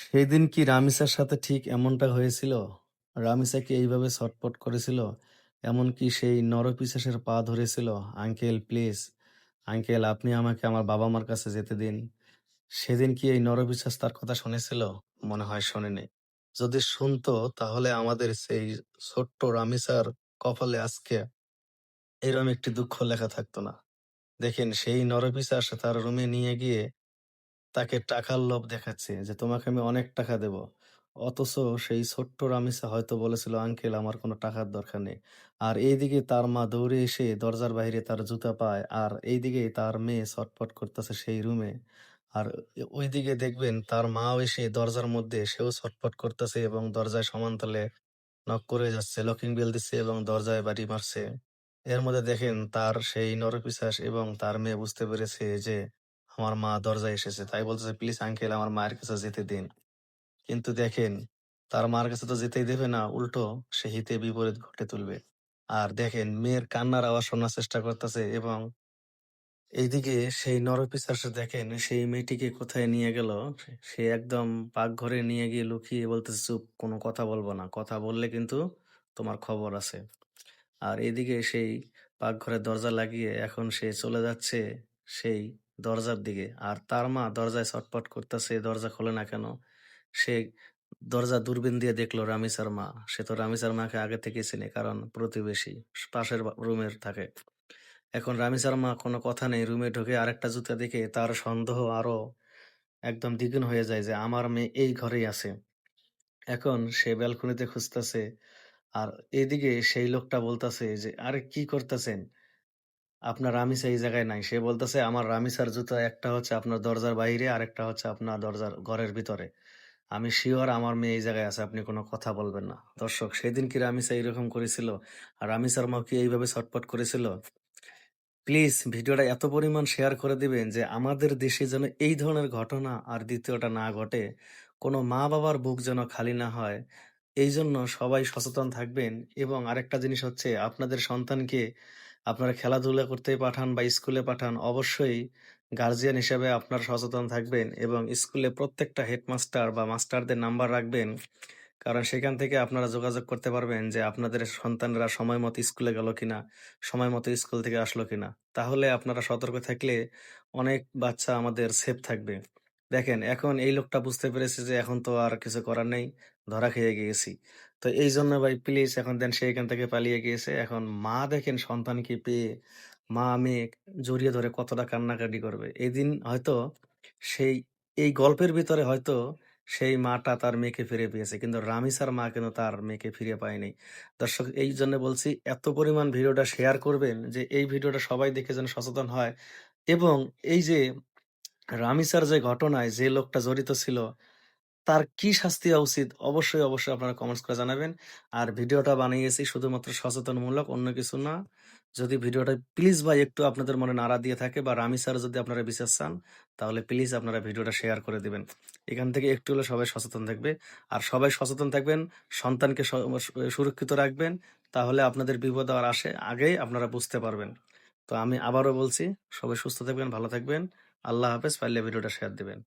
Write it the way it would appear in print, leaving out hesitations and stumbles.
সেদিন কি রামিসার সাথে ঠিক এমনটা হয়েছিল? রামিসা কি এইভাবে ছটফট করেছিল? এমনকি সেই নরপিশাচের পা ধরেছিল, "আঙ্কেল প্লিজ, আঙ্কেল আপনি আমাকে আমার বাবা-মার কাছে যেতে দিন।" সেদিন কি এই নরপিশাচ তার কথা শুনেছিল? মনে হয় শোনেনি। যদি শুনতো তাহলে আমাদের সেই ছোট্ট রামিসার কপালে আজকে এরম একটি দুঃখ লেখা থাকতো না। দেখেন সেই নরপিশাচ তার রুমে নিয়ে গিয়ে তাকে টাকার লোভ দেখাচ্ছে যে, "তোমাকে আমি অনেক টাকা দেব।" অথচ সেই ছোট্ট রামিসা হয়তো বলেছিল, "আঙ্কেল আমার কোনো টাকার দরকার নেই।" আর এইদিকে তার মা দৌড়ে এসে দরজার বাহিরে তার জুতা পায়। আর এইদিকে তার মেয়ে ছটফট করতেছে সেই রুমে। আর ওইদিকে দেখবেন তার মাও এসে দরজার মধ্যে সেও ছটফট করতেছে এবং দরজায় সমানতালে নক করে যাচ্ছে, লকিং বেল দিচ্ছে এবং দরজায় বাড়ি মারছে। এর মধ্যে দেখেন তার সেই নরপিশাচ এবং তার মেয়ে বুঝতে পেরেছে যে আমার মা দরজায় এসেছে। তাই বলতেছে, "প্লিজ আঙ্কেল আমার মায়ের কাছে যেতে দিন।" কিন্তু দেখেন তার মার কাছে তো যেতেই দেবে না, উল্টো সে হিতে বিপরীত ঘটে তুলবে। আর দেখেন মেয়ের কান্নার আওয়াজ শোনার চেষ্টা করতেছে এবং এইদিকে সেই নরপিশাচ দেখেন সেই মেয়েটিকে কোথায় নিয়ে গেল, সে একদম পাকঘরে নিয়ে গিয়ে লুকিয়ে বলতেছে, "চুপ, কোনো কথা বলবো না। কথা বললে কিন্তু তোমার খবর আছে।" আর এদিকে সেই পাকঘরের দরজা লাগিয়ে এখন সে চলে যাচ্ছে সেই দরজার দিকে। আর তার মা দরজায় ছটফট করতেছে, দরজা খোলে না কেন? সে দরজা দূরবীন দিয়ে দেখলো রামিসার মা। সে তো রামিসার মাকে আগে থেকেই চেনে, কারণ প্রতিবেশী, পাশের রুমের থাকে। এখন রামিসার মা কোনো কথা নেই, রুমে ঢুকে আরেকটা জুতা দেখে তার সন্দেহ আরো একদম দ্বিগুণ হয়ে যায় যে আমার মেয়ে এই ঘরেই আছে। এখন সে ব্যালকনিতে খুঁজতেছে। আর এদিকে সেই লোকটা বলতাছে যে, "আরে কি করতেছেন? আপনার রামিসা এই জায়গায় নাই।" সে বলতেছে, "আমার রামিসার জুতা একটা হচ্ছে আপনার দরজার বাইরে, আরেকটা হচ্ছে আপনার দরজার ঘরের ভিতরে। আমি সিউর আমার মেয়ে এই জায়গায় আছে। আপনি কোনো কথা বলবেন না।" দর্শক, সেদিন কি রামিসা এরকম করেছিল? আর রামিসার মাও কি এইভাবে ছটফট করেছিল? প্লিজ ভিডিওটা এত পরিমাণ শেয়ার করে দিবেন যে আমাদের দেশে যেন এই ধরনের ঘটনা আর দ্বিতীয়টা না ঘটে। কোনো মা-বাবার বুক যেন খালি না হয়। এইজন্য সবাই সচেতন থাকবেন এবং আরেকটা জিনিস হচ্ছে আপনাদের সন্তানকে আপনারা খেলাধুলা করতে পাঠান বা স্কুলে পাঠান, অবশ্যই গার্ডিয়ান হিসেবে আপনারা সচেতন থাকবেন এবং স্কুলে প্রত্যেকটা হেডমাস্টার বা মাস্টারদের নাম্বার রাখবেন। কারণ সেখান থেকে আপনারা যোগাযোগ করতে পারবেন যে আপনাদের সন্তানরা সময় মতো স্কুলে গেল কিনা, সময় মতো স্কুল থেকে আসলো কিনা। তাহলে আপনারা সতর্ক থাকলে অনেক বাচ্চা আমাদের সেফ থাকবে। দেখেন এখন এই লোকটা বুঝতে পেরেছে যে এখন তো আর কিছু করার নেই, ধরা খেয়ে গিয়েছি। তো এইজন্য ভাই প্লিজ এখন দেন সে এখান থেকে পালিয়ে গিয়েছে। এখন মা দেখেন সন্তানকে পেয়ে মেয়ে জড়িয়ে ধরে কতটা কান্নাকাটি করবে। এদিন হয়তো সেই এই গল্পের ভিতরে হয়তো সেই মাটা তার মেয়েকে ফিরে পেয়েছে। কিন্তু রামিসার মা কিন্তু তার মেয়েকে ফিরে পায়নি। দর্শক, এইজন্য বলছি এত পরিমাণ ভিডিওটা শেয়ার করবেন যে এই ভিডিওটা সবাই দেখে যেন সচেতন হয় এবং এই যে রামিসার যে ঘটনায় যে লোকটা জড়িত ছিল তার কি শাস্তি হওয়া উচিত? অবশ্যই, অবশ্যই আপনারা কমেন্টস করে জানাবেন। আর ভিডিওটা বানিয়েছি শুধুমাত্র সচেতনমূলক, অন্য কিছু না। যদি ভিডিওটা প্লিজ ভাই একটু আপনাদের মনে নাড়া দিয়ে থাকে বা রামি স্যার যদি আপনারা বিচার চান, তাহলে প্লিজ আপনারা ভিডিওটা শেয়ার করে দিবেন। এখান থেকে একটু হলে সবাই সচেতন থাকবে। আর সবাই সচেতন থাকবেন, সন্তানকে সুরক্ষিত রাখবেন। তাহলে আপনাদের বিপদ আর আসে আগেই আপনারা বুঝতে পারবেন। তো আমি আবারও বলছি, সবাই সুস্থ থাকবেন, ভালো থাকবেন। আল্লাহ হাফেজ। পারলে ভিডিওটা শেয়ার দিবেন।